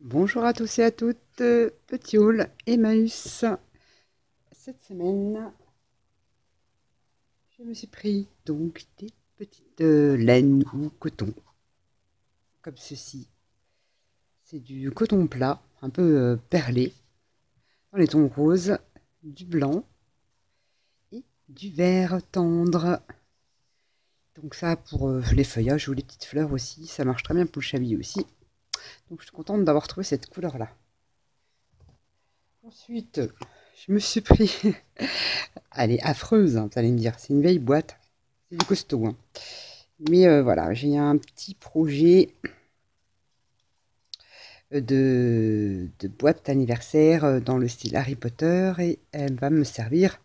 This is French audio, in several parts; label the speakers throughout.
Speaker 1: Bonjour à tous et à toutes, petit haul Emmaüs. Cette semaine, je me suis pris donc des petites laines ou coton, comme ceci. C'est du coton plat, un peu perlé, dans les tons roses, du blanc et du vert tendre. Donc ça pour les feuillages ou les petites fleurs aussi, ça marche très bien pour le chablis aussi. Donc je suis contente d'avoir trouvé cette couleur-là. Ensuite, je me suis pris elle est affreuse, hein, vous allez me dire. C'est une vieille boîte. C'est du costaud. Hein. Mais voilà, j'ai un petit projet de boîte anniversaire dans le style Harry Potter et elle va me servir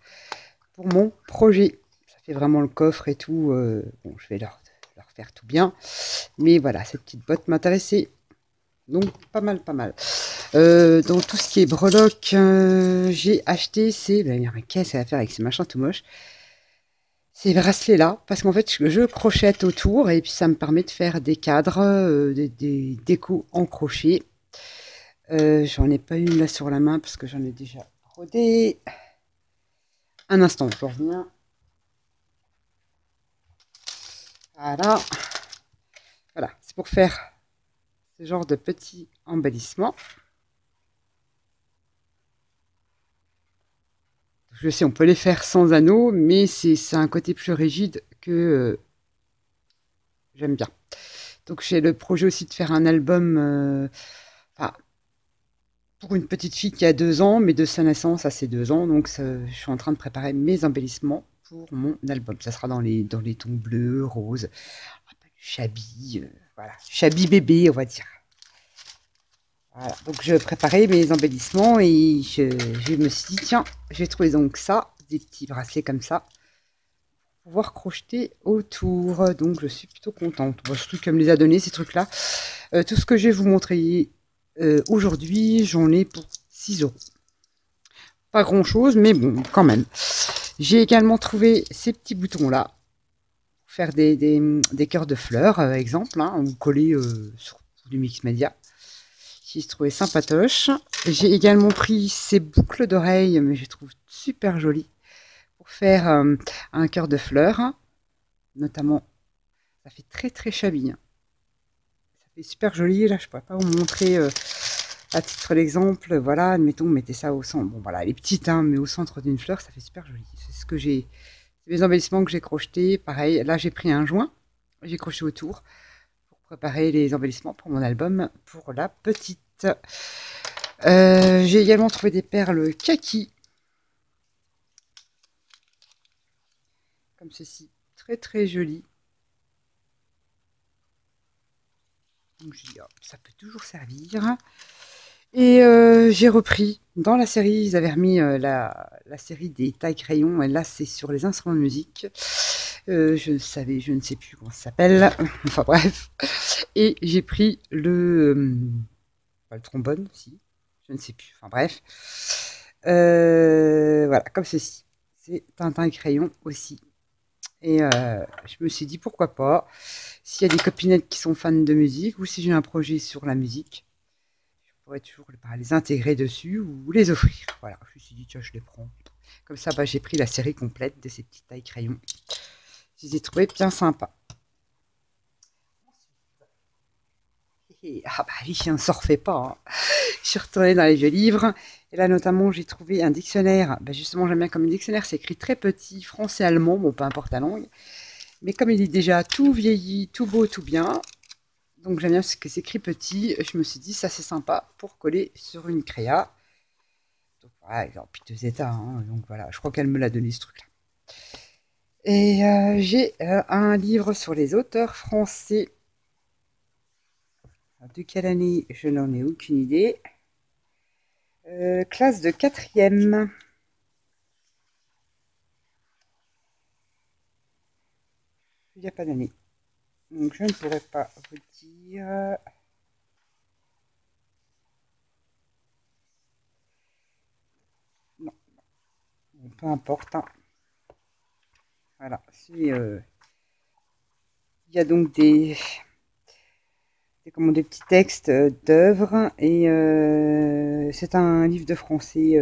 Speaker 1: pour mon projet. Ça fait vraiment le coffre et tout. Bon, je vais leur faire tout bien. Mais voilà, cette petite boîte m'intéressait. Donc pas mal, pas mal. Dans tout ce qui est breloque, j'ai acheté ces... Ben, qu'est-ce qu'elle va faire avec ces machins tout moches? Ces bracelets-là, parce qu'en fait, je crochette autour et puis ça me permet de faire des cadres, des décos en crochet. J'en ai pas une là sur la main parce que j'en ai déjà brodé. Un instant, je reviens. Voilà. Voilà, c'est pour faire ce genre de petits embellissements. Je sais, on peut les faire sans anneaux, mais c'est un côté plus rigide que j'aime bien. Donc j'ai le projet aussi de faire un album, enfin, pour une petite fille qui a 2 ans, mais de sa naissance à ses 2 ans. Donc je suis en train de préparer mes embellissements pour mon album. Ça sera dans les tons bleus, roses, un peu du chablis, voilà, chablis bébé, on va dire. Voilà. Donc je préparais mes embellissements et je me suis dit, tiens, j'ai trouvé donc ça, des petits bracelets comme ça, pour pouvoir crocheter autour. Donc je suis plutôt contente. Bon, surtout qu'elle me les a donnés, ces trucs-là. Tout ce que je vais vous montrer aujourd'hui, j'en ai pour 6 €. Pas grand chose, mais bon, quand même. J'ai également trouvé ces petits boutons là pour faire des cœurs de fleurs, exemple, hein, ou coller sur du mix média. J'ai trouvé sympatoche. J'ai également pris ces boucles d'oreilles, mais je trouve super jolies, pour faire un cœur de fleurs, notamment. Ça fait très très chabille. Hein. Ça fait super joli. Là, je pourrais pas vous montrer. À titre d'exemple, voilà, admettons, mettez ça au centre. Bon, voilà, elle est petite, hein, mais au centre d'une fleur, ça fait super joli. C'est ce que j'ai. C'est les embellissements que j'ai crochetés. Pareil, là, j'ai pris un joint, j'ai crocheté autour pour préparer les embellissements pour mon album pour la petite. J'ai également trouvé des perles kaki, comme ceci, très très jolies. Donc, je dis, oh, ça peut toujours servir. Et j'ai repris dans la série, ils avaient remis la série des tailles crayons, et là c'est sur les instruments de musique. Je ne sais plus comment ça s'appelle. Enfin bref. Et j'ai pris pas le trombone, si, je ne sais plus. Enfin bref. Voilà, comme ceci. C'est Tintin et crayon aussi. Et je me suis dit pourquoi pas, s'il y a des copinettes qui sont fans de musique ou si j'ai un projet sur la musique, je pourrais toujours les intégrer dessus ou les offrir. Voilà, je me suis dit tiens, je les prends. Comme ça, bah, j'ai pris la série complète de ces petites tailles crayons. Je les ai trouvées bien sympas. Ah bah oui, on ne s'en refait pas. Hein. Je suis retournée dans les vieux livres. Et là, notamment, j'ai trouvé un dictionnaire. Bah, justement, j'aime bien comme dictionnaire, c'est écrit très petit, français-allemand, bon, peu importe la langue. Mais comme il est déjà tout vieilli, tout beau, tout bien, donc j'aime bien ce que c'est écrit petit, je me suis dit, ça c'est sympa pour coller sur une créa. Donc voilà, il est en piteux état, hein, donc voilà, je crois qu'elle me l'a donné ce truc-là. Et j'ai un livre sur les auteurs français. De quelle année, je n'en ai aucune idée. Classe de 4e. Il n'y a pas d'année. Donc je ne pourrais pas vous dire. Non, bon, peu importe. Hein. Voilà. Il y a donc C'était comme des petits textes d'œuvres et c'est un livre de français.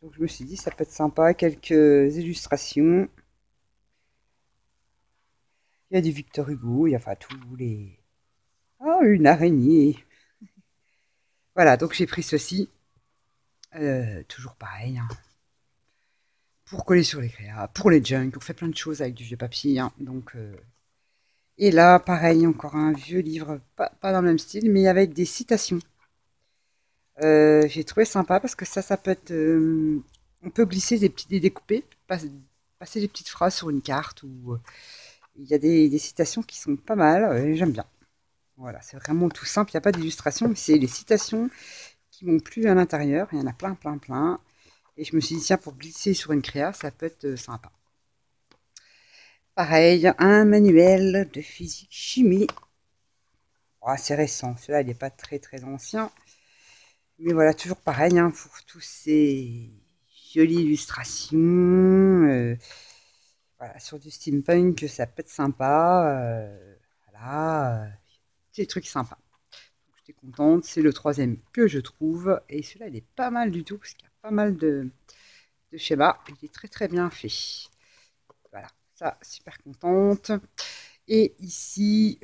Speaker 1: Donc je me suis dit ça peut être sympa, quelques illustrations. Il y a du Victor Hugo, il y a enfin tous les... Oh, une araignée. Voilà, donc j'ai pris ceci. Toujours pareil, hein, pour coller sur les créas, pour les junk, on fait plein de choses avec du vieux papier. Hein, donc, et là, pareil, encore un vieux livre, pas dans le même style, mais avec des citations. J'ai trouvé sympa parce que ça peut être... on peut glisser des petits découpés, passer des petites phrases sur une carte. Ou il y a des citations qui sont pas mal, et j'aime bien. Voilà, c'est vraiment tout simple, il n'y a pas d'illustration, mais c'est les citations qui m'ont plu à l'intérieur. Il y en a plein, plein, plein. Et je me suis dit, tiens, pour glisser sur une créa, ça peut être sympa. Pareil, un manuel de physique-chimie. Oh, c'est récent, celui-là, il n'est pas très, très ancien. Mais voilà, toujours pareil, hein, pour tous ces jolies illustrations. Voilà, sur du steampunk, ça peut être sympa. Voilà, des trucs sympas. J'étais contente, c'est le troisième que je trouve. Et celui-là, il est pas mal du tout, parce qu'il y a pas mal de schémas. Il est très très bien fait. Voilà, ça, super contente. Et ici,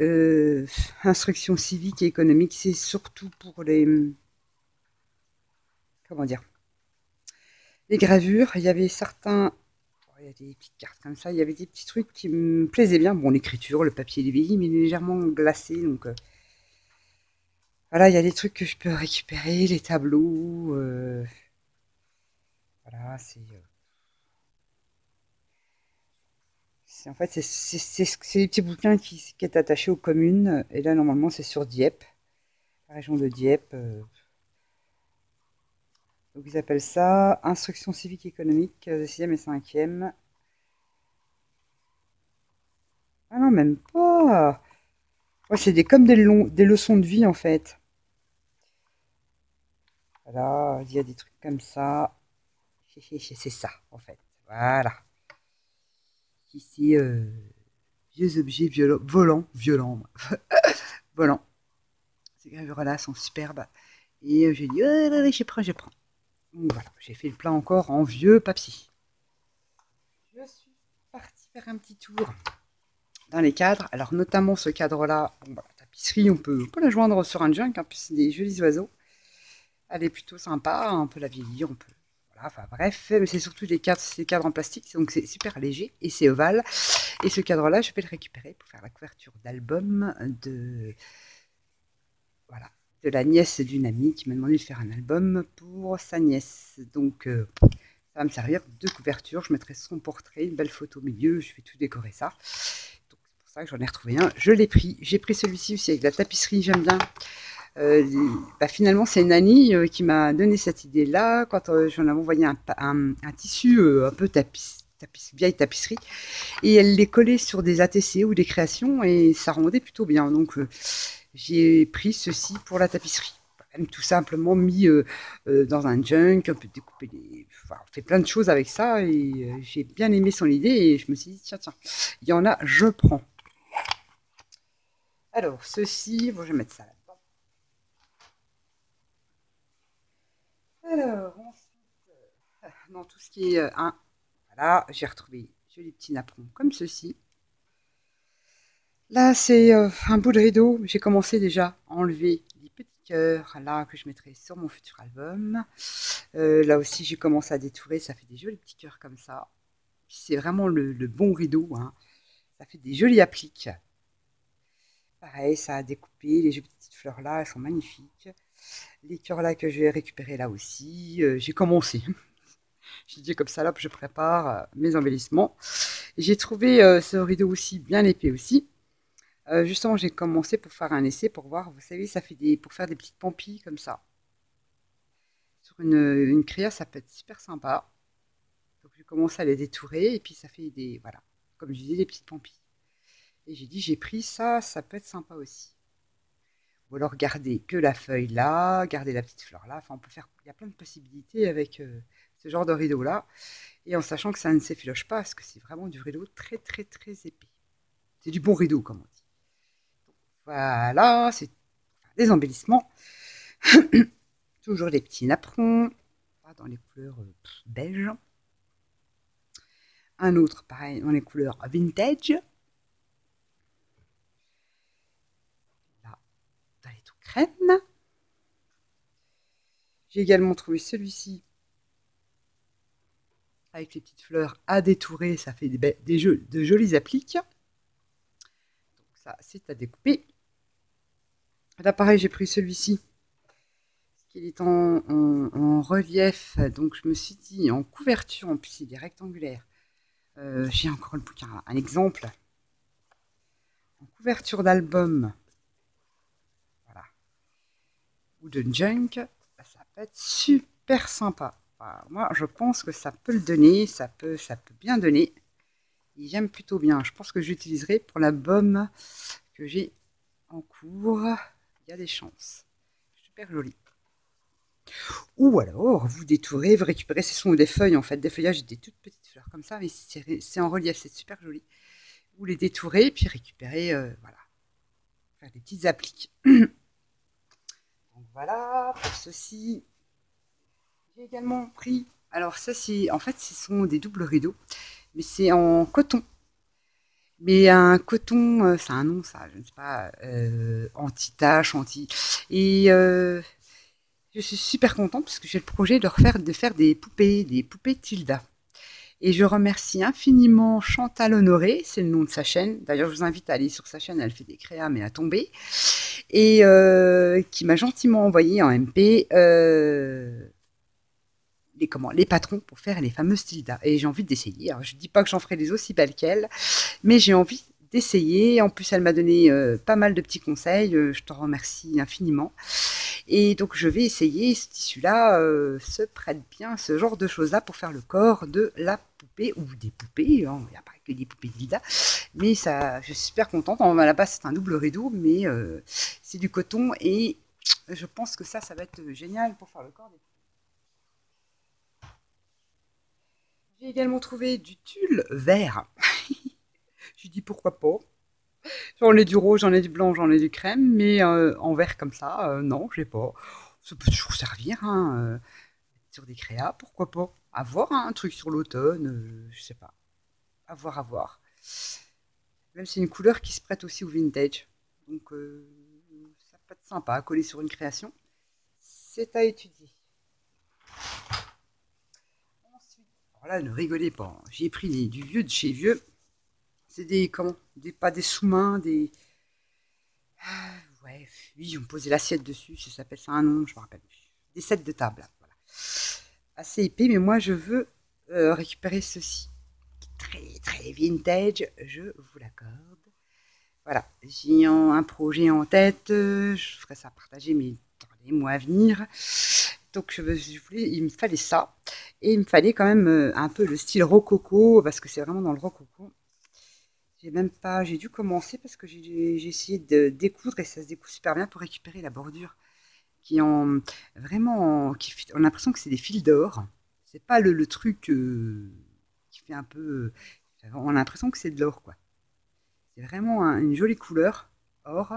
Speaker 1: instruction civique et économique, c'est surtout pour les... Comment dire? Les gravures, il y avait certains... Il y a des petites cartes comme ça, il y avait des petits trucs qui me plaisaient bien. Bon, l'écriture, le papier est vieilli, mais il est légèrement glacé, donc... voilà, il y a des trucs que je peux récupérer, les tableaux. Voilà, en fait, c'est des petits bouquins qui est attaché aux communes. Et là, normalement, c'est sur Dieppe, la région de Dieppe. Donc, ils appellent ça Instruction civique et économique, 6e et 5e. Ah non, même pas. Ouais, c'est comme des leçons de vie, en fait. Voilà, il y a des trucs comme ça. C'est ça, en fait. Voilà. Ici, vieux objets volants. Volants. Ces gravures-là sont superbes. Et j'ai dit, ouais, je prends. Donc voilà, j'ai fait le plat encore en vieux papier. Je suis partie faire un petit tour dans les cadres. Alors notamment ce cadre-là, bon, bah, la tapisserie, on peut la joindre sur un junk, hein, puis c'est des jolis oiseaux. Elle est plutôt sympa, on peut la vieillir, on peut... Voilà, enfin bref, mais c'est surtout des cadres en plastique, donc c'est super léger et c'est ovale. Et ce cadre-là, je vais le récupérer pour faire la couverture d'album de... Voilà, de la nièce d'une amie qui m'a demandé de faire un album pour sa nièce. Donc ça va me servir de couverture. Je mettrai son portrait, une belle photo au milieu. Je vais tout décorer ça. Donc c'est pour ça que j'en ai retrouvé un. Je l'ai pris. J'ai pris celui-ci aussi avec la tapisserie. J'aime bien. Finalement, c'est Nani qui m'a donné cette idée-là quand j'en avais envoyé un tissu un peu vieille tapisserie. Et elle les collait sur des ATC ou des créations et ça rendait plutôt bien. Donc j'ai pris ceci pour la tapisserie. Tout simplement mis dans un junk, on peut découper enfin, on fait plein de choses avec ça et j'ai bien aimé son idée et je me suis dit tiens, il y en a, je prends. Alors ceci, bon, je vais mettre ça là-dedans. Alors ensuite, dans tout ce qui est voilà, j'ai retrouvé jolis petits napperons comme ceci. Là, c'est un bout de rideau. J'ai commencé déjà à enlever les petits cœurs là que je mettrai sur mon futur album. Là aussi, j'ai commencé à détourer. Ça fait des jolis petits cœurs comme ça. C'est vraiment le bon rideau. Hein. Ça fait des jolis appliques. Pareil, ça a découpé. Les petites fleurs là, elles sont magnifiques. Les cœurs là que je vais récupérer là aussi. J'ai commencé. J'ai dit comme ça là, je prépare mes embellissements. J'ai trouvé ce rideau aussi bien épais aussi. Justement, j'ai commencé pour faire un essai pour voir, vous savez, ça fait pour faire des petites pampilles comme ça. Sur une créa, ça peut être super sympa. Donc, j'ai commencé à les détourer et puis ça fait voilà, comme je disais, des petites pampilles. Et j'ai dit, j'ai pris ça, ça peut être sympa aussi. Ou alors garder que la feuille là, garder la petite fleur là. Enfin, il y a plein de possibilités avec ce genre de rideau là. Et en sachant que ça ne s'effiloche pas, parce que c'est vraiment du rideau très très très épais. C'est du bon rideau, comme on dit. Voilà, c'est des embellissements. Toujours des petits napperons, dans les couleurs beige. Un autre, pareil, dans les couleurs vintage. Là, dans les tout crème. J'ai également trouvé celui-ci avec les petites fleurs à détourer. Ça fait de jolis appliques. Donc ça, c'est à découper. Là, pareil, j'ai pris celui-ci. Il est en relief, donc je me suis dit en couverture, en plus il est rectangulaire. J'ai encore le bouquin, un exemple. En couverture d'album, voilà, ou de junk, ça peut être super sympa. Voilà, moi, je pense que ça peut le donner, ça peut bien donner. Et j'aime plutôt bien. Je pense que j'utiliserai pour l'album que j'ai en cours. Il y a des chances. Super joli. Ou alors, vous détourez, vous récupérez, ce sont des feuilles en fait, des feuillages, des toutes petites fleurs comme ça, mais c'est en relief, c'est super joli. Vous les détourez, puis récupérez, voilà, faire des petites appliques. Donc voilà, pour ceci, j'ai également pris, alors ça c'est, en fait ce sont des doubles rideaux, mais c'est en coton. Mais un coton, c'est un nom ça, je ne sais pas, anti-tache, Et je suis super contente parce que j'ai le projet de faire des poupées Tilda. Et je remercie infiniment Chantal Honoré, c'est le nom de sa chaîne. D'ailleurs, je vous invite à aller sur sa chaîne, elle fait des créas, mais à tomber. Et qui m'a gentiment envoyé en MP les patrons pour faire les fameuses Tilda. Et j'ai envie d'essayer. Alors, je ne dis pas que j'en ferai des aussi belles qu'elle, mais j'ai envie d'essayer. En plus, elle m'a donné pas mal de petits conseils. Je t'en remercie infiniment. Et donc, je vais essayer. Ce tissu-là se prête bien à ce genre de choses-là pour faire le corps de la poupée ou des poupées. Hein. Il n'y a pas que des poupées de Lida. Mais ça, je suis super contente. À la base, c'est un double rideau, mais c'est du coton. Et je pense que ça va être génial pour faire le corps des poupées. J'ai également trouvé du tulle vert. Je dis pourquoi pas. J'en ai du rose, j'en ai du blanc, j'en ai du crème, mais en vert comme ça, non, j'ai pas. Ça peut toujours servir, hein, sur des créas, pourquoi pas. Avoir un truc sur l'automne, je sais pas. À voir, à voir. Même c'est une couleur qui se prête aussi au vintage. Donc ça peut être sympa à coller sur une création. C'est à étudier. Ensuite, alors là, ne rigolez pas. Hein. J'ai pris du vieux de chez vieux. C'est pas des sous-mains, des. Ouais, oui, on posait l'assiette dessus, ça s'appelle ça un nom, je me rappelle plus. Des sets de table, voilà. Assez épais, mais moi je veux récupérer ceci. Très très vintage, je vous l'accorde. Voilà, j'ai un projet en tête, je ferai ça partager, mais dans les mois à venir. Donc il me fallait ça. Et il me fallait quand même un peu le style rococo, parce que c'est vraiment dans le rococo. J'ai dû commencer parce que j'ai essayé de découdre et ça se découd super bien pour récupérer la bordure qui en vraiment, on a l'impression que c'est des fils d'or. C'est pas le truc qui fait un peu, on a l'impression que c'est de l'or quoi. C'est vraiment une jolie couleur or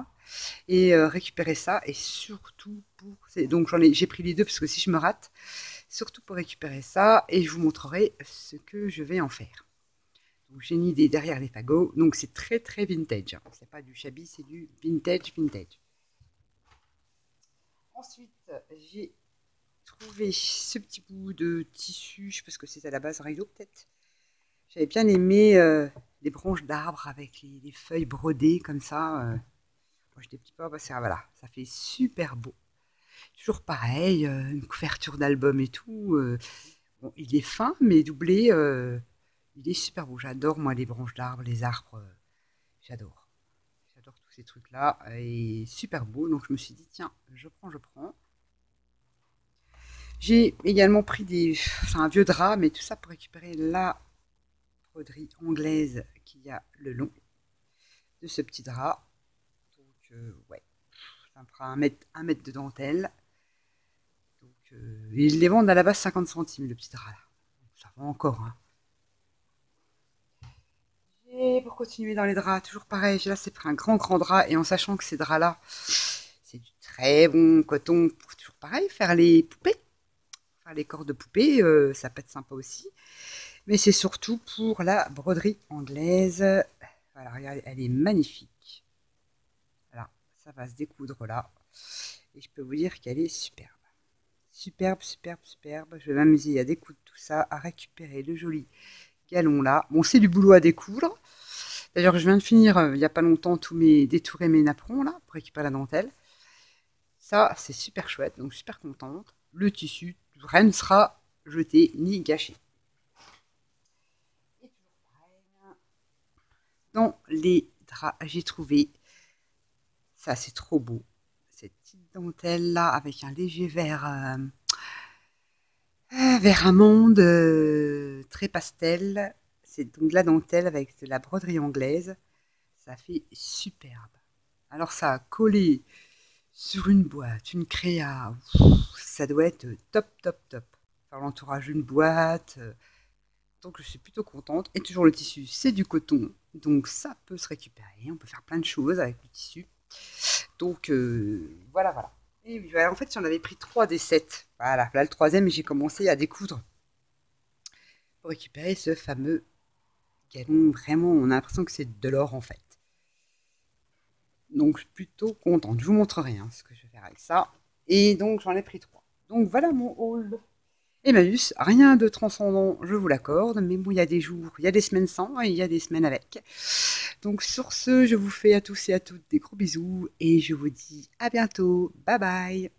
Speaker 1: et récupérer ça et surtout donc j'ai pris les deux parce que si je me rate, surtout pour récupérer ça et je vous montrerai ce que je vais en faire. J'ai une idée derrière les fagots, donc c'est très très vintage. C'est pas du shabby, c'est du vintage. Ensuite, j'ai trouvé ce petit bout de tissu, je sais pas ce que c'est à la base, rideau peut-être. J'avais bien aimé les branches d'arbres avec les feuilles brodées comme ça. Moi j'étais petit peu, voilà, ça fait super beau. Toujours pareil, une couverture d'album et tout. Bon, il est fin, mais doublé. Il est super beau. J'adore, moi, les branches d'arbres, les arbres. J'adore. J'adore tous ces trucs-là. Et super beau. Donc, je me suis dit, tiens, je prends. J'ai également pris un vieux drap, mais tout ça pour récupérer la broderie anglaise qui a le long de ce petit drap. Donc, ouais, ça me fera un mètre de dentelle. Donc, ils les vendent à la base 50 centimes, le petit drap là. Ça va encore, hein. J'ai pour continuer dans les draps, toujours pareil, là c'est pris un grand drap et en sachant que ces draps-là, c'est du très bon coton pour toujours pareil, faire les poupées, faire les corps de poupées, ça peut être sympa aussi. Mais c'est surtout pour la broderie anglaise. Voilà, regardez, elle est magnifique. Voilà, ça va se découdre là. Et je peux vous dire qu'elle est superbe. Superbe, superbe, superbe. Je vais m'amuser à découdre tout ça, à récupérer le joli galon là. Bon, c'est du boulot à découdre. D'ailleurs, je viens de finir il n'y a pas longtemps détourer mes napperons là pour récupérer la dentelle. Ça, c'est super chouette, donc super contente. Le tissu, rien ne sera jeté ni gâché. Dans les draps, j'ai trouvé, ça c'est trop beau, cette petite dentelle là avec un léger vert amande, très pastel. C'est donc de la dentelle avec de la broderie anglaise. Ça fait superbe. Alors ça a collé sur une boîte, une créa. Ça doit être top, top, top. Faire l'entourage d'une boîte. Donc je suis plutôt contente. Et toujours le tissu, c'est du coton. Donc ça peut se récupérer. On peut faire plein de choses avec le tissu. Donc voilà, voilà. Et voilà, en fait, j'en avais pris 3 des 7. Voilà, là le troisième, j'ai commencé à découdre pour récupérer ce fameux galon. Vraiment, on a l'impression que c'est de l'or en fait. Donc, je suis plutôt contente. Je vous montrerai ce que je vais faire avec ça. Et donc, j'en ai pris 3. Donc, voilà mon haul. Emmaüs, rien de transcendant, je vous l'accorde. Mais bon, il y a des jours, il y a des semaines sans et il y a des semaines avec. Donc, sur ce, je vous fais à tous et à toutes des gros bisous. Et je vous dis à bientôt. Bye bye.